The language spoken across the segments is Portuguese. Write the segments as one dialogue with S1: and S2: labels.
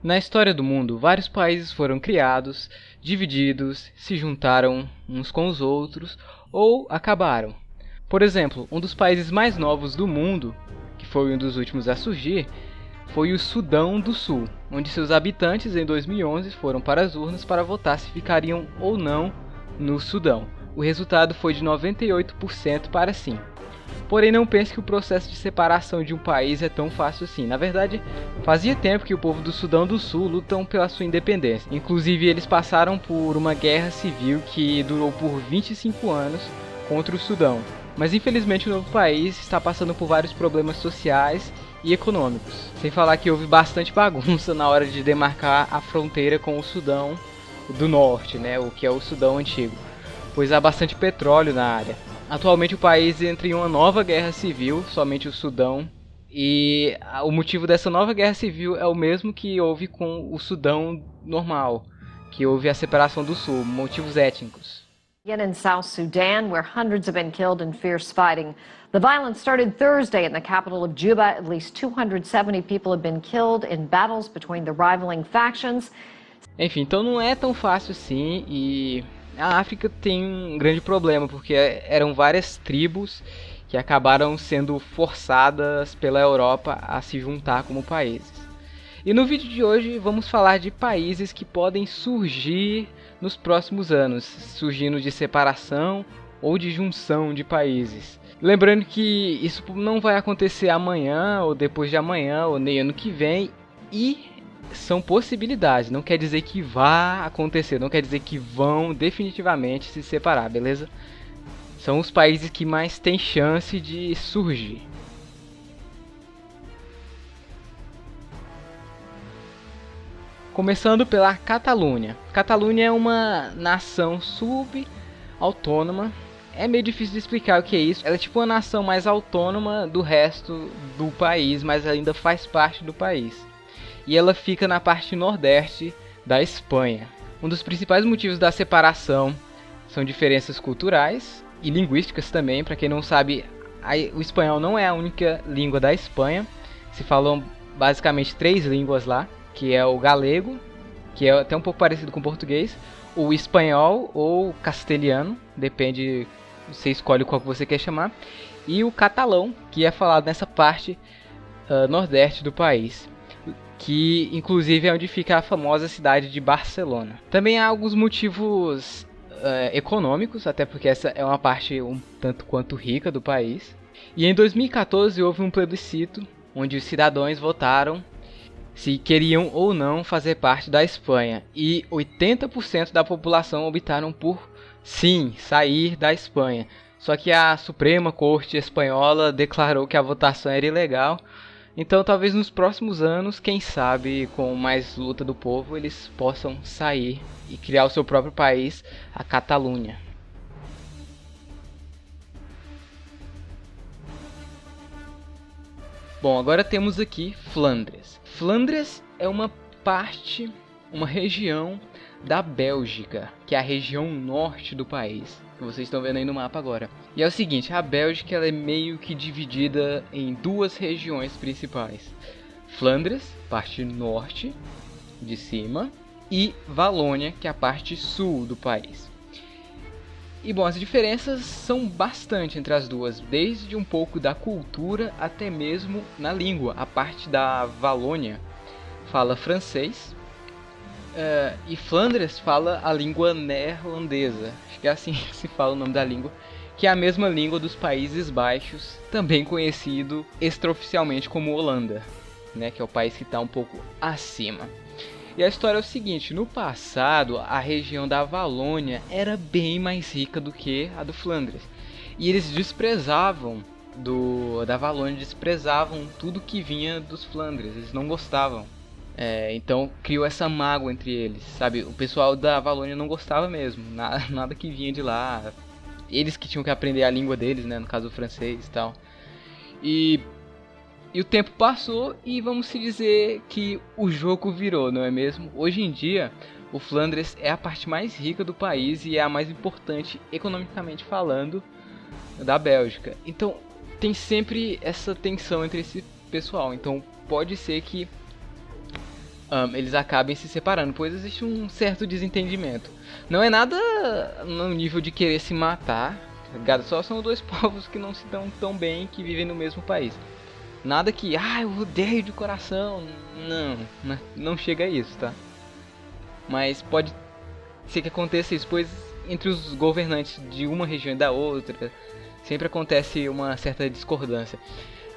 S1: Na história do mundo, vários países foram criados, divididos, se juntaram uns com os outros ou acabaram. Por exemplo, um dos países mais novos do mundo, que foi um dos últimos a surgir, foi o Sudão do Sul, onde seus habitantes em 2011 foram para as urnas para votar se ficariam ou não no Sudão. O resultado foi de 98% para sim. Porém, não pense que o processo de separação de um país é tão fácil assim. Na verdade, fazia tempo que o povo do Sudão do Sul lutam pela sua independência. Inclusive, eles passaram por uma guerra civil que durou por 25 anos contra o Sudão. Mas infelizmente o novo país está passando por vários problemas sociais e econômicos. Sem falar que houve bastante bagunça na hora de demarcar a fronteira com o Sudão do Norte, né, o que é o Sudão antigo, pois há bastante petróleo na área. Atualmente o país entra em uma nova guerra civil, somente o Sudão, e o motivo dessa nova guerra civil é o mesmo que houve com o Sudão normal, que houve a separação do Sul, motivos étnicos.
S2: In South Sudan, where hundreds have been killed in fierce fighting. The violence started Thursday in the capital of Juba. At least 270 people have been killed in battles between the rivaling factions.
S1: Enfim, então não é tão fácil assim, e a África tem um grande problema, porque eram várias tribos que acabaram sendo forçadas pela Europa a se juntar como países. E no vídeo de hoje vamos falar de países que podem surgir nos próximos anos, surgindo de separação ou de junção de países. Lembrando que isso não vai acontecer amanhã ou depois de amanhã ou nem ano que vem, e são possibilidades, não quer dizer que vá acontecer, não quer dizer que vão definitivamente se separar, beleza? São os países que mais têm chance de surgir. Começando pela Catalunha. Catalunha é uma nação subautônoma. É meio difícil de explicar o que é isso. Ela é tipo uma nação mais autônoma do resto do país, mas ainda faz parte do país. E ela fica na parte nordeste da Espanha. Um dos principais motivos da separação são diferenças culturais e linguísticas também. Para quem não sabe, o espanhol não é a única língua da Espanha. Se falam basicamente 3 línguas lá, que é o galego, que é até um pouco parecido com o português, o espanhol ou castelhano, depende, você escolhe qual que você quer chamar, e o catalão, que é falado nessa parte nordeste do país, que inclusive é onde fica a famosa cidade de Barcelona. Também há alguns motivos econômicos, até porque essa é uma parte um tanto quanto rica do país. E em 2014 houve um plebiscito onde os cidadãos votaram se queriam ou não fazer parte da Espanha, e 80% da população optaram por sim, sair da Espanha. Só que a Suprema Corte Espanhola declarou que a votação era ilegal. Então talvez nos próximos anos, quem sabe, com mais luta do povo, eles possam sair e criar o seu próprio país, a Catalunha. Bom, agora temos aqui Flandres. Flandres é uma região da Bélgica, que é a região norte do país, que vocês estão vendo aí no mapa agora. E é o seguinte, a Bélgica ela é meio que dividida em 2 regiões principais. Flandres, parte norte de cima, e Valônia, que é a parte sul do país. E bom, as diferenças são bastante entre as duas, desde um pouco da cultura até mesmo na língua. A parte da Valônia fala francês, e Flandres fala a língua neerlandesa, acho que é assim que se fala o nome da língua, que é a mesma língua dos Países Baixos, também conhecido extraoficialmente como Holanda, né, que é o país que está um pouco acima. E a história é o seguinte, no passado a região da Valônia era bem mais rica do que a do Flandres. E eles desprezavam da Valônia, desprezavam tudo que vinha dos Flandres, eles não gostavam. Então criou essa mágoa entre eles, sabe? O pessoal da Valônia não gostava mesmo, nada que vinha de lá. Eles que tinham que aprender a língua deles, né? No caso o francês e tal. E o tempo passou e vamos se dizer que o jogo virou, não é mesmo? Hoje em dia, o Flandres é a parte mais rica do país e é a mais importante economicamente falando da Bélgica. Então tem sempre essa tensão entre esse pessoal. Então pode ser que eles acabem se separando, pois existe um certo desentendimento. Não é nada no nível de querer se matar, tá ligado? Só são dois povos que não se dão tão bem, que vivem no mesmo país. Nada que, eu odeio de coração. Não chega a isso, tá? Mas pode ser que aconteça isso, pois entre os governantes de uma região e da outra sempre acontece uma certa discordância.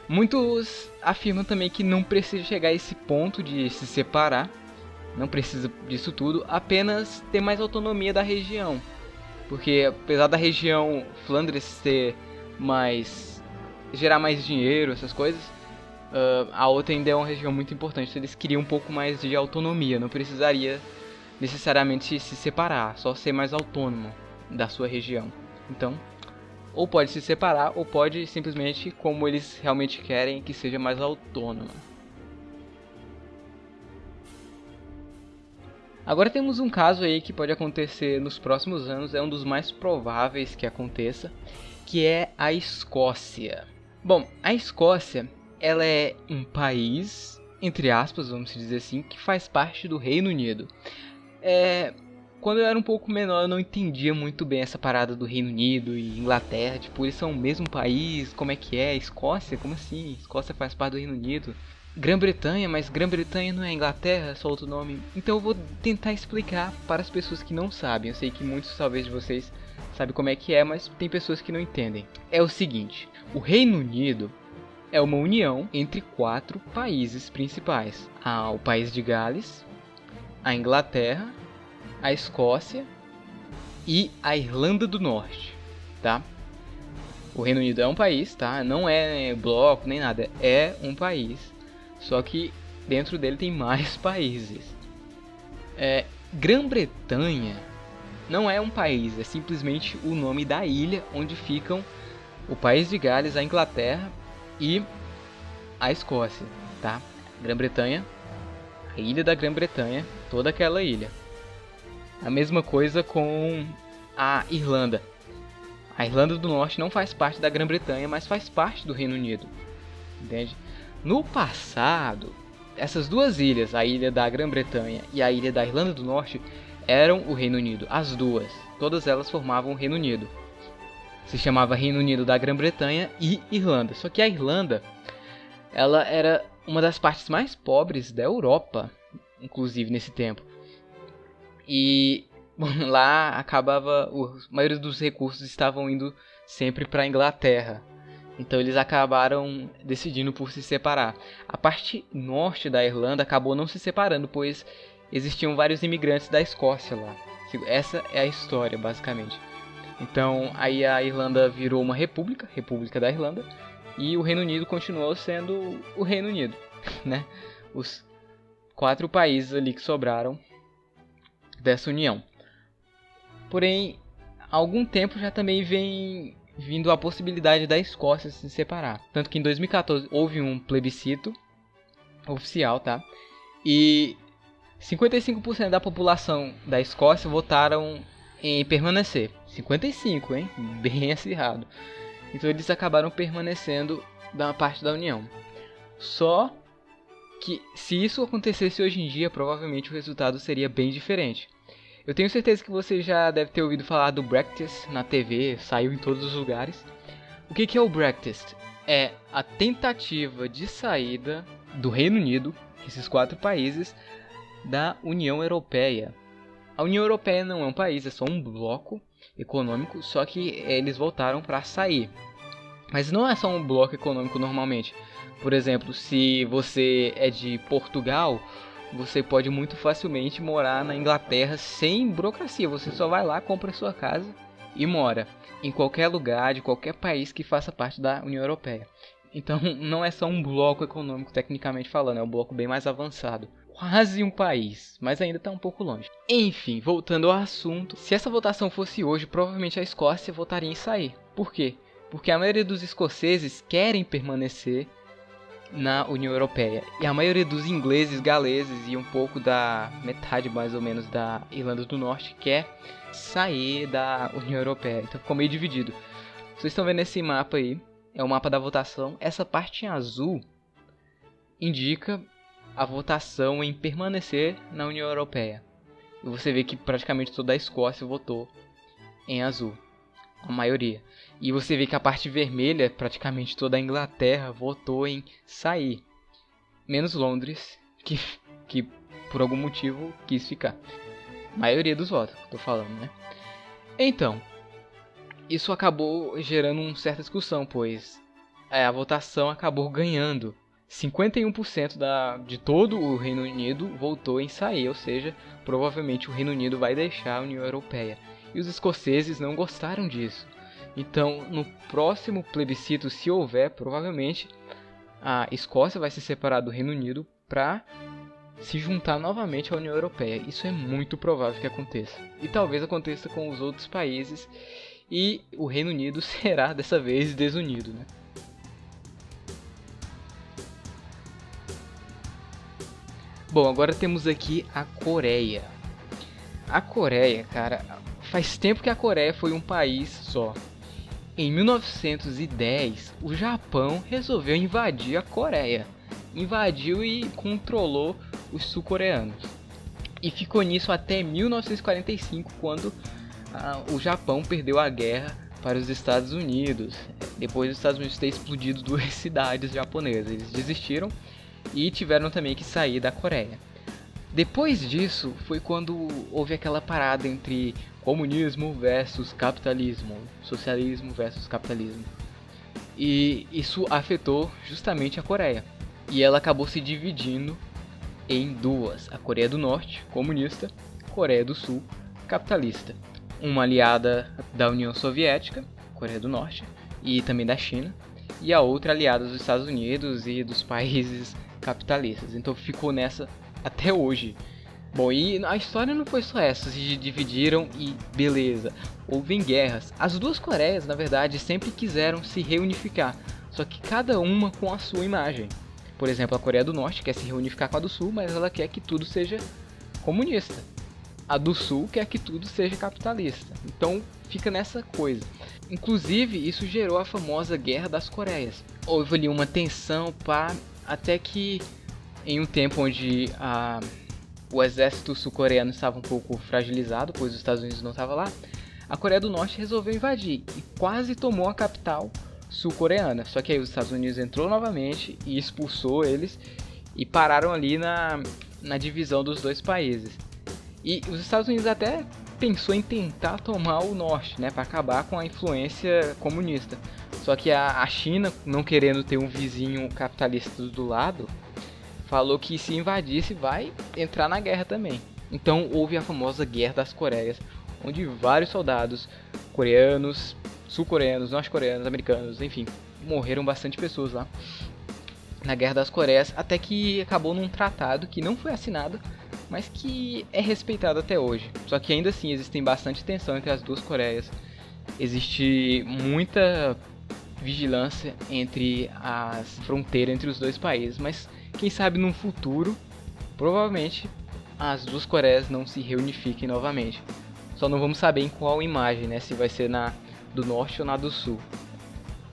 S1: Muitos afirmam também que não precisa chegar a esse ponto de se separar, não precisa disso tudo, apenas ter mais autonomia da região. Porque apesar da região Flandres gerar mais dinheiro, essas coisas, a outra ainda é uma região muito importante, então eles queriam um pouco mais de autonomia, não precisaria necessariamente se separar, só ser mais autônomo da sua região. Então, ou pode se separar, ou pode simplesmente, como eles realmente querem, que seja mais autônoma. Agora temos um caso aí que pode acontecer nos próximos anos, é um dos mais prováveis que aconteça, que é a Escócia. Bom, a Escócia, ela é um país, entre aspas, vamos dizer assim, que faz parte do Reino Unido. Quando eu era um pouco menor, eu não entendia muito bem essa parada do Reino Unido e Inglaterra. Tipo, eles são o mesmo país, como é que é? Escócia? Como assim? Escócia faz parte do Reino Unido. Grã-Bretanha, mas Grã-Bretanha não é Inglaterra, é só outro nome. Então eu vou tentar explicar para as pessoas que não sabem. Eu sei que muitos, talvez, de vocês sabem como é que é, mas tem pessoas que não entendem. É o seguinte, o Reino Unido é uma união entre 4 países principais. O país de Gales, a Inglaterra, a Escócia e a Irlanda do Norte, tá? O Reino Unido é um país, tá? Não é bloco nem nada, é um país. Só que dentro dele tem mais países. Grã-Bretanha não é um país, é simplesmente o nome da ilha onde ficam o país de Gales, a Inglaterra e a Escócia, tá? Grã-Bretanha, a ilha da Grã-Bretanha, toda aquela ilha. A mesma coisa com a Irlanda. A Irlanda do Norte não faz parte da Grã-Bretanha, mas faz parte do Reino Unido. Entende? No passado, essas duas ilhas, a ilha da Grã-Bretanha e a ilha da Irlanda do Norte, eram o Reino Unido. As duas. Todas elas formavam o Reino Unido. Se chamava Reino Unido da Grã-Bretanha e Irlanda. Só que a Irlanda, ela era uma das partes mais pobres da Europa, inclusive nesse tempo. E lá acabava, a maioria dos recursos estavam indo sempre para a Inglaterra. Então eles acabaram decidindo por se separar. A parte norte da Irlanda acabou não se separando, pois existiam vários imigrantes da Escócia lá. Essa é a história, basicamente. Então aí a Irlanda virou uma república da Irlanda, e o Reino Unido continuou sendo o Reino Unido, né? Os 4 países ali que sobraram dessa união. Porém, há algum tempo já também vem vindo a possibilidade da Escócia se separar. Tanto que em 2014 houve um plebiscito oficial, tá? E 55% da população da Escócia votaram em permanecer. 55, hein? Bem acirrado. Então eles acabaram permanecendo da parte da União. Só que se isso acontecesse hoje em dia, provavelmente o resultado seria bem diferente. Eu tenho certeza que você já deve ter ouvido falar do Brexit na TV, saiu em todos os lugares. O que é o Brexit? É a tentativa de saída do Reino Unido, esses 4 países, da União Europeia. A União Europeia não é um país, é só um bloco econômico, só que eles voltaram para sair. Mas não é só um bloco econômico normalmente. Por exemplo, se você é de Portugal, você pode muito facilmente morar na Inglaterra sem burocracia. Você só vai lá, compra sua casa e mora em qualquer lugar de qualquer país que faça parte da União Europeia. Então não é só um bloco econômico tecnicamente falando, é um bloco bem mais avançado. Quase um país, mas ainda está um pouco longe. Enfim, voltando ao assunto, se essa votação fosse hoje, provavelmente a Escócia votaria em sair. Por quê? Porque a maioria dos escoceses querem permanecer na União Europeia. E a maioria dos ingleses, galeses e um pouco da metade mais ou menos da Irlanda do Norte quer sair da União Europeia. Então ficou meio dividido. Vocês estão vendo esse mapa aí, é o mapa da votação. Essa parte em azul indica a votação em permanecer na União Europeia. E você vê que praticamente toda a Escócia votou em azul, a maioria. E você vê que a parte vermelha, praticamente toda a Inglaterra votou em sair, menos Londres, que por algum motivo quis ficar. A maioria dos votos, tô falando, né? Então, isso acabou gerando uma certa discussão, pois a votação acabou ganhando. 51% de todo o Reino Unido votou em sair, ou seja, provavelmente o Reino Unido vai deixar a União Europeia. E os escoceses não gostaram disso. Então, no próximo plebiscito, se houver, provavelmente a Escócia vai se separar do Reino Unido para se juntar novamente à União Europeia. Isso é muito provável que aconteça. E talvez aconteça com os outros países. E o Reino Unido será dessa vez desunido, né? Bom, agora temos aqui a Coreia. A Coreia, cara, faz tempo que a Coreia foi um país só. Em 1910, o Japão resolveu invadir a Coreia. Invadiu e controlou os sul-coreanos. E ficou nisso até 1945, quando o Japão perdeu a guerra para os Estados Unidos. Depois dos Estados Unidos ter explodido 2 cidades japonesas. Eles desistiram e tiveram também que sair da Coreia. Depois disso foi quando houve aquela parada entre comunismo versus capitalismo, socialismo versus capitalismo. E isso afetou justamente a Coreia. E ela acabou se dividindo em duas: a Coreia do Norte, comunista, Coreia do Sul, capitalista. Uma aliada da União Soviética, Coreia do Norte, e também da China, e a outra aliada dos Estados Unidos e dos países capitalistas. Então ficou nessa até hoje. Bom, e a história não foi só essa, se dividiram e beleza, houve guerras. As duas Coreias, na verdade, sempre quiseram se reunificar, só que cada uma com a sua imagem. Por exemplo, a Coreia do Norte quer se reunificar com a do Sul, mas ela quer que tudo seja comunista. A do Sul quer que tudo seja capitalista. Então fica nessa coisa. Inclusive, isso gerou a famosa Guerra das Coreias. Houve ali uma tensão, até que em um tempo onde o exército sul-coreano estava um pouco fragilizado, pois os Estados Unidos não estavam lá, a Coreia do Norte resolveu invadir e quase tomou a capital sul-coreana. Só que aí os Estados Unidos entrou novamente e expulsou eles e pararam ali na divisão dos dois países. E os Estados Unidos até pensou em tentar tomar o norte, né, para acabar com a influência comunista. Só que a China, não querendo ter um vizinho capitalista do lado, falou que se invadisse vai entrar na guerra também. Então houve a famosa Guerra das Coreias, onde vários soldados coreanos, sul-coreanos, norte-coreanos, americanos, enfim, morreram bastante pessoas lá na Guerra das Coreias, até que acabou num tratado que não foi assinado, mas que é respeitado até hoje. Só que ainda assim existem bastante tensão entre as duas Coreias. Existe muita vigilância entre as fronteiras entre os dois países, mas quem sabe num futuro, provavelmente as duas Coreias não se reunifiquem novamente. Só não vamos saber em qual imagem, né? Se vai ser na do Norte ou na do Sul.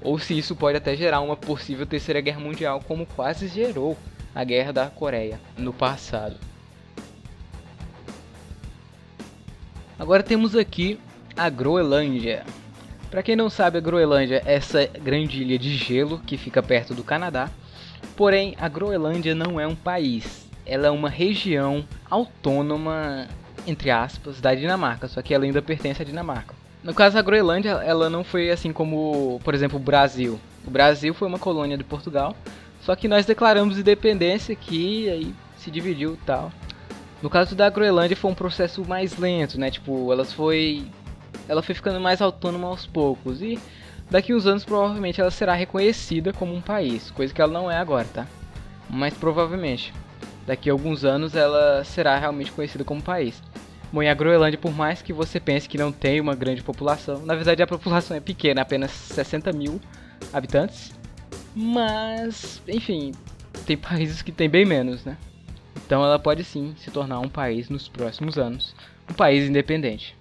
S1: Ou se isso pode até gerar uma possível terceira guerra mundial, como quase gerou a Guerra da Coreia no passado. Agora temos aqui a Groenlândia. Para quem não sabe, a Groenlândia é essa grande ilha de gelo que fica perto do Canadá. Porém, a Groenlândia não é um país. Ela é uma região autônoma, entre aspas, da Dinamarca. Só que ela ainda pertence à Dinamarca. No caso, a Groenlândia, ela não foi assim como, por exemplo, o Brasil. O Brasil foi uma colônia de Portugal. Só que nós declaramos independência aqui e aí se dividiu e tal. No caso da Groenlândia foi um processo mais lento, né? Tipo, ela foi ficando mais autônoma aos poucos. E daqui uns anos provavelmente ela será reconhecida como um país. Coisa que ela não é agora, tá? Mas provavelmente daqui a alguns anos ela será realmente conhecida como país. Bom, e a Groenlândia, por mais que você pense que não tem uma grande população, na verdade a população é pequena, apenas 60 mil habitantes. Mas, enfim, tem países que tem bem menos, né? Então ela pode sim se tornar um país nos próximos anos, um país independente.